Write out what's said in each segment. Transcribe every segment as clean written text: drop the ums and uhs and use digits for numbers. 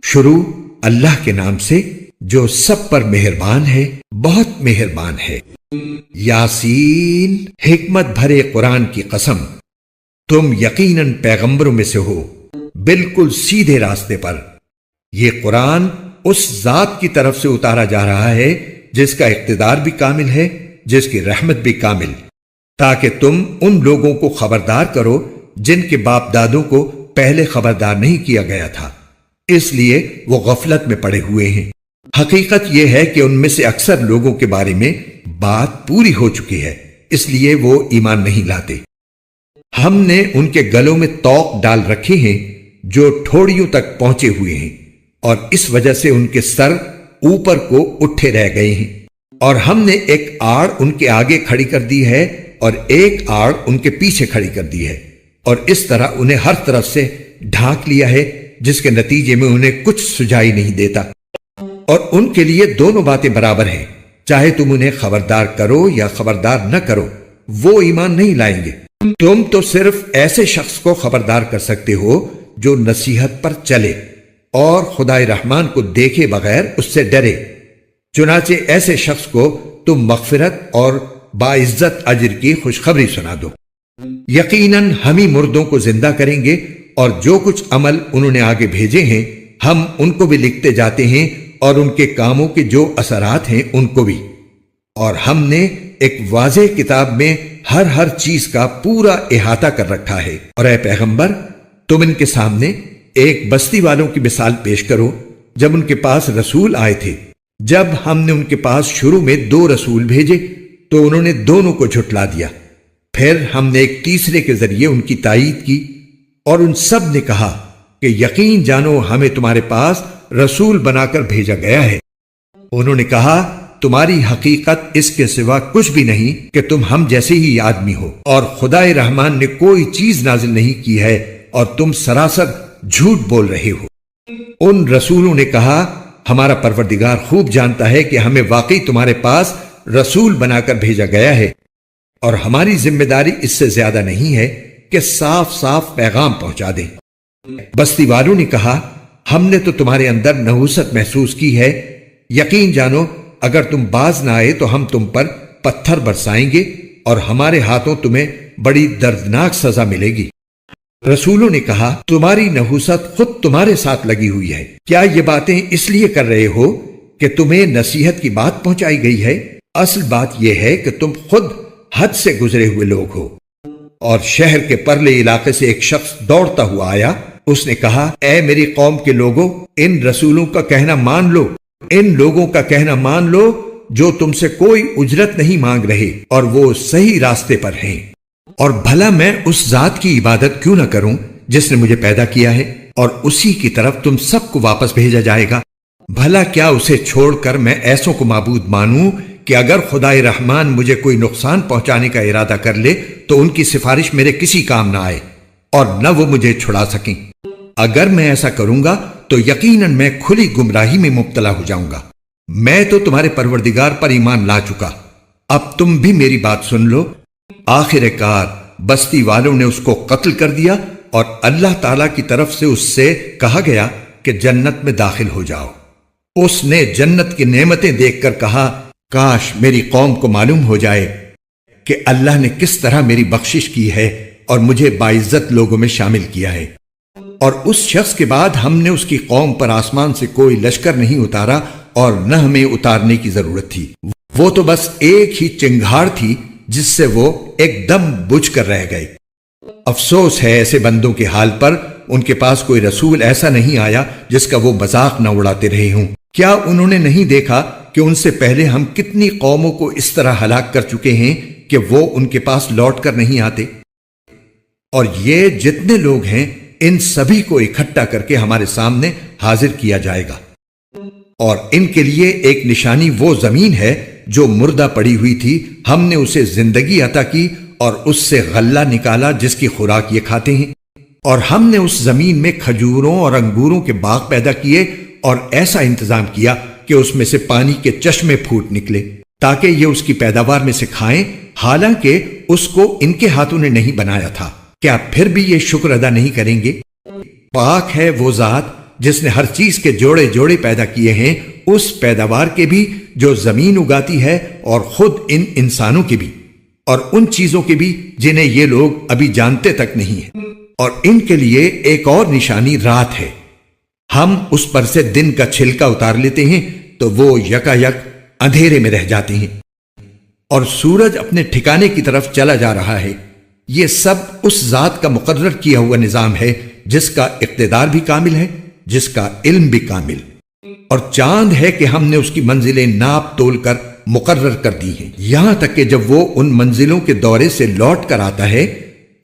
شروع اللہ کے نام سے جو سب پر مہربان ہے، بہت مہربان ہے۔ یاسین، حکمت بھرے قرآن کی قسم، تم یقیناً پیغمبروں میں سے ہو، بالکل سیدھے راستے پر۔ یہ قرآن اس ذات کی طرف سے اتارا جا رہا ہے جس کا اقتدار بھی کامل ہے، جس کی رحمت بھی کامل، تاکہ تم ان لوگوں کو خبردار کرو جن کے باپ دادوں کو پہلے خبردار نہیں کیا گیا تھا، اس لیے وہ غفلت میں پڑے ہوئے ہیں۔ حقیقت یہ ہے کہ ان میں سے اکثر لوگوں کے بارے میں بات پوری ہو چکی ہے، اس لیے وہ ایمان نہیں لاتے۔ ہم نے ان کے گلوں میں طوق ڈال رکھے ہیں جو ٹھوڑیوں تک پہنچے ہوئے ہیں، اور اس وجہ سے ان کے سر اوپر کو اٹھے رہ گئے ہیں، اور ہم نے ایک آڑ ان کے آگے کھڑی کر دی ہے اور ایک آڑ ان کے پیچھے کھڑی کر دی ہے، اور اس طرح انہیں ہر طرف سے ڈھانک لیا ہے، جس کے نتیجے میں انہیں کچھ سجائی نہیں دیتا۔ اور ان کے لیے دونوں باتیں برابر ہیں، چاہے تم انہیں خبردار کرو یا خبردار نہ کرو، وہ ایمان نہیں لائیں گے۔ تم تو صرف ایسے شخص کو خبردار کر سکتے ہو جو نصیحت پر چلے اور خدائے رحمان کو دیکھے بغیر اس سے ڈرے۔ چنانچہ ایسے شخص کو تم مغفرت اور باعزت اجر کی خوشخبری سنا دو۔ یقیناً ہم ہی مردوں کو زندہ کریں گے، اور جو کچھ عمل انہوں نے آگے بھیجے ہیں ہم ان کو بھی لکھتے جاتے ہیں، اور ان کے کاموں کے جو اثرات ہیں ان کو بھی۔ اور ہم نے ایک واضح کتاب میں ہر چیز کا پورا احاطہ کر رکھا ہے۔ اور اے پیغمبر، تم ان کے سامنے ایک بستی والوں کی مثال پیش کرو جب ان کے پاس رسول آئے تھے۔ جب ہم نے ان کے پاس شروع میں 2 رسول بھیجے تو انہوں نے دونوں کو جھٹلا دیا، پھر ہم نے ایک تیسرے کے ذریعے ان کی تائید کی، اور ان سب نے کہا کہ یقین جانو ہمیں تمہارے پاس رسول بنا کر بھیجا گیا ہے۔ انہوں نے کہا تمہاری حقیقت اس کے سوا کچھ بھی نہیں کہ تم ہم جیسے ہی آدمی ہو، اور خدائے رحمان نے کوئی چیز نازل نہیں کی ہے، اور تم سراسر جھوٹ بول رہے ہو۔ ان رسولوں نے کہا ہمارا پروردگار خوب جانتا ہے کہ ہمیں واقعی تمہارے پاس رسول بنا کر بھیجا گیا ہے، اور ہماری ذمہ داری اس سے زیادہ نہیں ہے کہ صاف صاف پیغام پہنچا دیں۔ بستی والوں نے کہا ہم نے تو تمہارے اندر نحوست محسوس کی ہے، یقین جانو اگر تم باز نہ آئے تو ہم تم پر پتھر برسائیں گے، اور ہمارے ہاتھوں تمہیں بڑی دردناک سزا ملے گی۔ رسولوں نے کہا تمہاری نحوست خود تمہارے ساتھ لگی ہوئی ہے، کیا یہ باتیں اس لیے کر رہے ہو کہ تمہیں نصیحت کی بات پہنچائی گئی ہے؟ اصل بات یہ ہے کہ تم خود حد سے گزرے ہوئے لوگ ہو۔ اور شہر کے پرلے علاقے سے ایک شخص دوڑتا ہوا آیا، اس نے کہا اے میری قوم کے لوگوں، ان رسولوں کا کہنا مان لو، ان لوگوں کا کہنا مان لو جو تم سے کوئی اجرت نہیں مانگ رہے اور وہ صحیح راستے پر ہیں۔ اور بھلا میں اس ذات کی عبادت کیوں نہ کروں جس نے مجھے پیدا کیا ہے، اور اسی کی طرف تم سب کو واپس بھیجا جائے گا۔ بھلا کیا اسے چھوڑ کر میں ایسوں کو معبود مانوں کہ اگر خدائے رحمان مجھے کوئی نقصان پہنچانے کا ارادہ کر لے تو ان کی سفارش میرے کسی کام نہ آئے، اور نہ وہ مجھے چھڑا سکیں۔ اگر میں ایسا کروں گا تو یقیناً میں کھلی گمراہی میں مبتلا ہو جاؤں گا۔ میں تو تمہارے پروردگار پر ایمان لا چکا، اب تم بھی میری بات سن لو۔ آخر کار بستی والوں نے اس کو قتل کر دیا، اور اللہ تعالی کی طرف سے اس سے کہا گیا کہ جنت میں داخل ہو جاؤ۔ اس نے جنت کی نعمتیں دیکھ کر کہا کاش میری قوم کو معلوم ہو جائے کہ اللہ نے کس طرح میری بخشش کی ہے اور مجھے باعزت لوگوں میں شامل کیا ہے۔ اور اس شخص کے بعد ہم نے اس کی قوم پر آسمان سے کوئی لشکر نہیں اتارا، اور نہ ہمیں اتارنے کی ضرورت تھی، وہ تو بس ایک ہی چنگھاڑ تھی جس سے وہ ایک دم بجھ کر رہ گئے۔ افسوس ہے ایسے بندوں کے حال پر، ان کے پاس کوئی رسول ایسا نہیں آیا جس کا وہ مذاق نہ اڑاتے رہے ہوں۔ کیا انہوں نے نہیں دیکھا کہ ان سے پہلے ہم کتنی قوموں کو اس طرح ہلاک کر چکے ہیں کہ وہ ان کے پاس لوٹ کر نہیں آتے؟ اور یہ جتنے لوگ ہیں ان سبھی کو اکٹھا کر کے ہمارے سامنے حاضر کیا جائے گا، اور ان کے لیے ایک نشانی وہ زمین ہے جو مردہ پڑی ہوئی تھی، ہم نے اسے زندگی عطا کی اور اس سے غلہ نکالا جس کی خوراک یہ کھاتے ہیں۔ اور ہم نے اس زمین میں کھجوروں اور انگوروں کے باغ پیدا کیے، اور ایسا انتظام کیا کہ اس میں سے پانی کے چشمے پھوٹ نکلے تاکہ یہ اس کی پیداوار میں سے کھائیں، حالانکہ اس کو ان کے ہاتھوں نے نہیں بنایا تھا۔ کیا پھر بھی یہ شکر ادا نہیں کریں گے؟ پاک ہے وہ ذات جس نے ہر چیز کے جوڑے جوڑے پیدا کیے ہیں، اس پیداوار کے بھی جو زمین اگاتی ہے، اور خود ان انسانوں کے بھی، اور ان چیزوں کے بھی جنہیں یہ لوگ ابھی جانتے تک نہیں ہیں۔ اور ان کے لیے ایک اور نشانی رات ہے، ہم اس پر سے دن کا چھلکا اتار لیتے ہیں تو وہ یکا یک اندھیرے میں رہ جاتے ہیں، اور سورج اپنے ٹھکانے کی طرف چلا جا رہا ہے۔ یہ سب اس ذات کا مقرر کیا ہوا نظام ہے جس کا اقتدار بھی کامل ہے، جس کا علم بھی کامل، اور چاند ہے کہ ہم نے اس کی منزلیں ناپ تول کر مقرر کر دی ہیں، یہاں تک کہ جب وہ ان منزلوں کے دورے سے لوٹ کر آتا ہے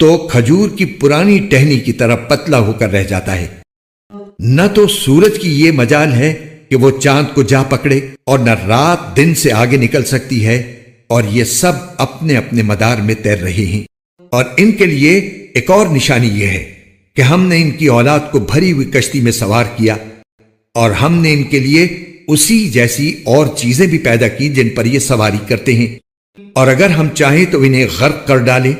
تو کھجور کی پرانی ٹہنی کی طرح پتلا ہو کر رہ جاتا ہے۔ نہ تو سورج کی یہ مجال ہے کہ وہ چاند کو جا پکڑے، اور نہ رات دن سے آگے نکل سکتی ہے، اور یہ سب اپنے اپنے مدار میں تیر رہے ہیں۔ اور ان کے لیے ایک اور نشانی یہ ہے کہ ہم نے ان کی اولاد کو بھری ہوئی کشتی میں سوار کیا، اور ہم نے ان کے لیے اسی جیسی اور چیزیں بھی پیدا کی جن پر یہ سواری کرتے ہیں، اور اگر ہم چاہیں تو انہیں غرق کر ڈالیں،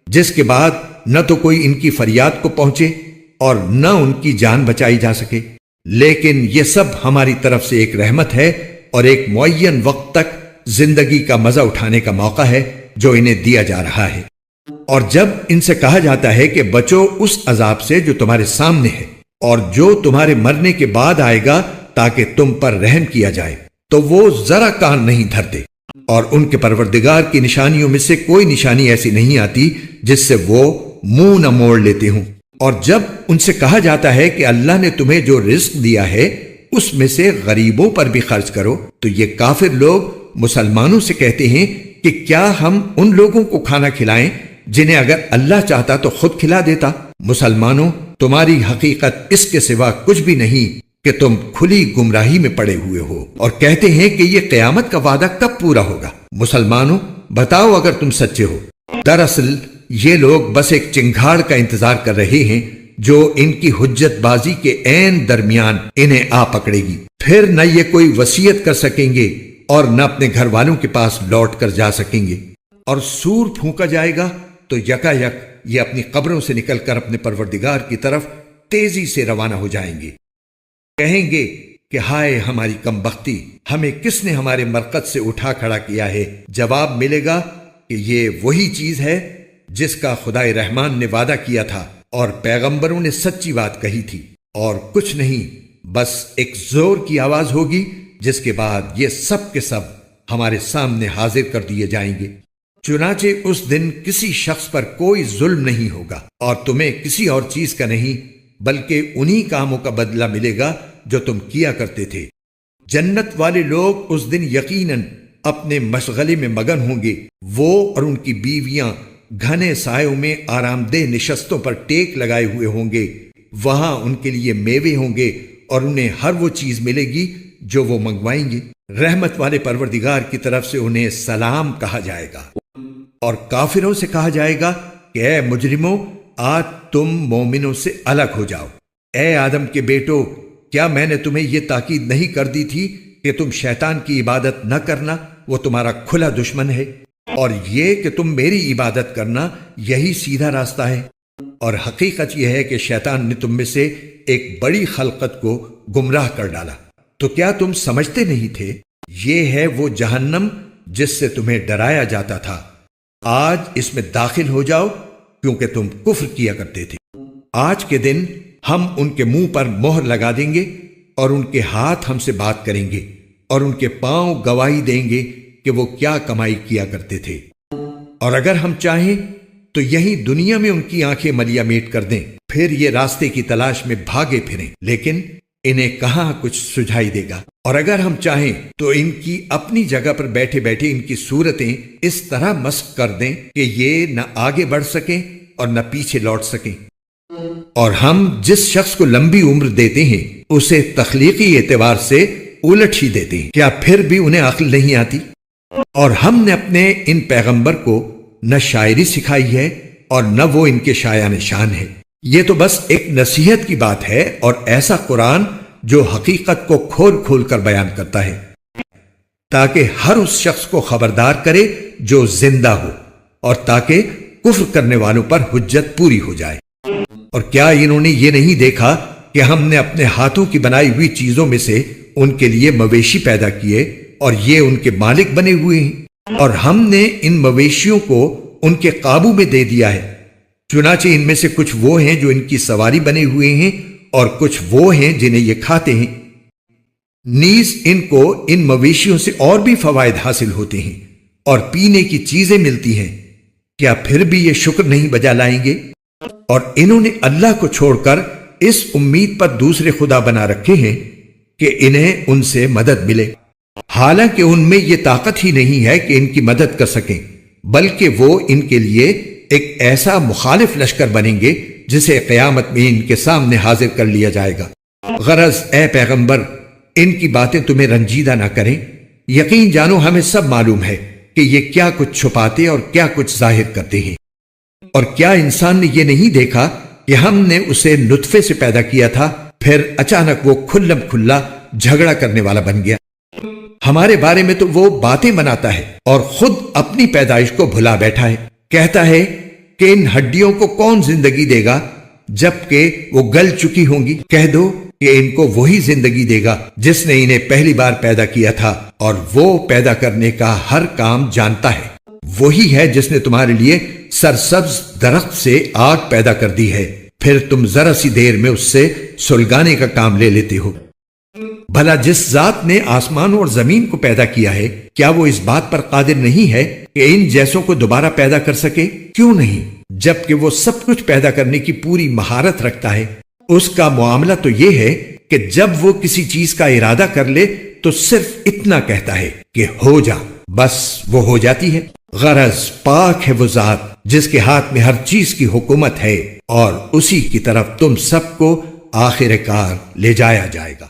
جس کے بعد نہ تو کوئی ان کی فریاد کو پہنچے اور نہ ان کی جان بچائی جا سکے۔ لیکن یہ سب ہماری طرف سے ایک رحمت ہے، اور ایک معین وقت تک زندگی کا مزہ اٹھانے کا موقع ہے جو انہیں دیا جا رہا ہے۔ اور جب ان سے کہا جاتا ہے کہ بچو اس عذاب سے جو تمہارے سامنے ہے اور جو تمہارے مرنے کے بعد آئے گا تاکہ تم پر رحم کیا جائے، تو وہ ذرا کان نہیں دھرتے، اور ان کے پروردگار کی نشانیوں میں سے کوئی نشانی ایسی نہیں آتی جس سے وہ منہ نہ موڑ لیتے ہوں۔ اور جب ان سے کہا جاتا ہے کہ اللہ نے تمہیں جو رزق دیا ہے اس میں سے غریبوں پر بھی خرچ کرو، تو یہ کافر لوگ مسلمانوں سے کہتے ہیں کہ کیا ہم ان لوگوں کو کھانا کھلائیں جنہیں اگر اللہ چاہتا تو خود کھلا دیتا؟ مسلمانوں، تمہاری حقیقت اس کے سوا کچھ بھی نہیں کہ تم کھلی گمراہی میں پڑے ہوئے ہو، اور کہتے ہیں کہ یہ قیامت کا وعدہ کب پورا ہوگا؟ مسلمانوں، بتاؤ اگر تم سچے ہو۔ دراصل یہ لوگ بس ایک چنگھاڑ کا انتظار کر رہے ہیں جو ان کی حجت بازی کے عین درمیان انہیں آ پکڑے گی، پھر نہ یہ کوئی وصیت کر سکیں گے اور نہ اپنے گھر والوں کے پاس لوٹ کر جا سکیں گے۔ اور سور پھونکا جائے گا تو یکا یک یہ اپنی قبروں سے نکل کر اپنے پروردگار کی طرف تیزی سے روانہ ہو جائیں گے، کہیں گے کہ ہائے ہماری کم بختی، ہمیں کس نے ہمارے مرقد سے اٹھا کھڑا کیا ہے؟ جواب ملے گا کہ یہ وہی چیز ہے جس کا خدائے رحمان نے وعدہ کیا تھا اور پیغمبروں نے سچی بات کہی تھی، اور کچھ نہیں، بس ایک زور کی آواز ہوگی جس کے بعد یہ سب کے سب ہمارے سامنے حاضر کر دیے جائیں گے۔ چنانچہ اس دن کسی شخص پر کوئی ظلم نہیں ہوگا، اور تمہیں کسی اور چیز کا نہیں بلکہ انہی کاموں کا بدلہ ملے گا جو تم کیا کرتے تھے۔ جنت والے لوگ اس دن یقیناً اپنے مشغلے میں مگن ہوں گے، وہ اور ان کی بیویاں گھنے سایوں میں آرام دہ نشستوں پر ٹیک لگائے ہوئے ہوں گے، وہاں ان کے لیے میوے ہوں گے اور انہیں ہر وہ چیز ملے گی جو وہ منگوائیں گے۔ رحمت والے پروردگار کی طرف سے انہیں سلام کہا جائے گا، اور کافروں سے کہا جائے گا کہ اے مجرموں، آج تم مومنوں سے الگ ہو جاؤ۔ اے آدم کے بیٹو، کیا میں نے تمہیں یہ تاکید نہیں کر دی تھی کہ تم شیطان کی عبادت نہ کرنا، وہ تمہارا کھلا دشمن ہے، اور یہ کہ تم میری عبادت کرنا یہی سیدھا راستہ ہے؟ اور حقیقت یہ ہے کہ شیطان نے تم میں سے ایک بڑی خلقت کو گمراہ کر ڈالا، تو کیا تم سمجھتے نہیں تھے؟ یہ ہے وہ جہنم جس سے تمہیں ڈرایا جاتا تھا، آج اس میں داخل ہو جاؤ کیونکہ تم کفر کیا کرتے تھے۔ آج کے دن ہم ان کے منہ پر مہر لگا دیں گے، اور ان کے ہاتھ ہم سے بات کریں گے، اور ان کے پاؤں گواہی دیں گے کہ وہ کیا کمائی کیا کرتے تھے۔ اور اگر ہم چاہیں تو یہی دنیا میں ان کی آنکھیں ملیا میٹ کر دیں، پھر یہ راستے کی تلاش میں بھاگے پھریں، لیکن انہیں کہاں کچھ سجھائی دے گا۔ اور اگر ہم چاہیں تو ان کی اپنی جگہ پر بیٹھے بیٹھے ان کی صورتیں اس طرح مسخ کر دیں کہ یہ نہ آگے بڑھ سکیں اور نہ پیچھے لوٹ سکیں۔ اور ہم جس شخص کو لمبی عمر دیتے ہیں اسے تخلیقی اعتبار سے الٹ ہی دیتے ہیں، کیا پھر بھی انہیں عقل نہیں آتی؟ اور ہم نے اپنے ان پیغمبر کو نہ شاعری سکھائی ہے اور نہ وہ ان کے شایان شان ہے، یہ تو بس ایک نصیحت کی بات ہے، اور ایسا قرآن جو حقیقت کو کھول کھول کر بیان کرتا ہے تاکہ ہر اس شخص کو خبردار کرے جو زندہ ہو، اور تاکہ کفر کرنے والوں پر حجت پوری ہو جائے۔ اور کیا انہوں نے یہ نہیں دیکھا کہ ہم نے اپنے ہاتھوں کی بنائی ہوئی چیزوں میں سے ان کے لیے مویشی پیدا کیے اور یہ ان کے مالک بنے ہوئے ہیں، اور ہم نے ان مویشیوں کو ان کے قابو میں دے دیا ہے۔ چنانچہ ان میں سے کچھ وہ ہیں جو ان کی سواری بنے ہوئے ہیں اور کچھ وہ ہیں جنہیں یہ کھاتے ہیں۔ نیز ان کو ان مویشیوں سے اور بھی فوائد حاصل ہوتے ہیں اور پینے کی چیزیں ملتی ہیں، کیا پھر بھی یہ شکر نہیں بجا لائیں گے؟ اور انہوں نے اللہ کو چھوڑ کر اس امید پر دوسرے خدا بنا رکھے ہیں کہ انہیں ان سے مدد ملے، حالانکہ ان میں یہ طاقت ہی نہیں ہے کہ ان کی مدد کر سکیں، بلکہ وہ ان کے لیے ایک ایسا مخالف لشکر بنیں گے جسے قیامت میں ان کے سامنے حاضر کر لیا جائے گا۔ غرض اے پیغمبر، ان کی باتیں تمہیں رنجیدہ نہ کریں، یقین جانو ہمیں سب معلوم ہے کہ یہ کیا کچھ چھپاتے اور کیا کچھ ظاہر کرتے ہیں۔ اور کیا انسان نے یہ نہیں دیکھا کہ ہم نے اسے نطفے سے پیدا کیا تھا، پھر اچانک وہ کھلم کھلا جھگڑا کرنے والا بن گیا؟ ہمارے بارے میں تو وہ باتیں بناتا ہے اور خود اپنی پیدائش کو بھلا بیٹھا ہے۔ کہتا ہے کہ ان ہڈیوں کو کون زندگی دے گا جبکہ وہ گل چکی ہوں گی؟ کہہ دو کہ ان کو وہی زندگی دے گا جس نے انہیں پہلی بار پیدا کیا تھا، اور وہ پیدا کرنے کا ہر کام جانتا ہے۔ وہی ہے جس نے تمہارے لیے سرسبز درخت سے آگ پیدا کر دی ہے، پھر تم ذرا سی دیر میں اس سے سلگانے کا کام لے لیتے ہو۔ بھلا جس ذات نے آسمانوں اور زمین کو پیدا کیا ہے، کیا وہ اس بات پر قادر نہیں ہے کہ ان جیسوں کو دوبارہ پیدا کر سکے؟ کیوں نہیں، جبکہ وہ سب کچھ پیدا کرنے کی پوری مہارت رکھتا ہے۔ اس کا معاملہ تو یہ ہے کہ جب وہ کسی چیز کا ارادہ کر لے تو صرف اتنا کہتا ہے کہ ہو جا، بس وہ ہو جاتی ہے۔ غرض پاک ہے وہ ذات جس کے ہاتھ میں ہر چیز کی حکومت ہے، اور اسی کی طرف تم سب کو آخر کار لے جایا جائے گا۔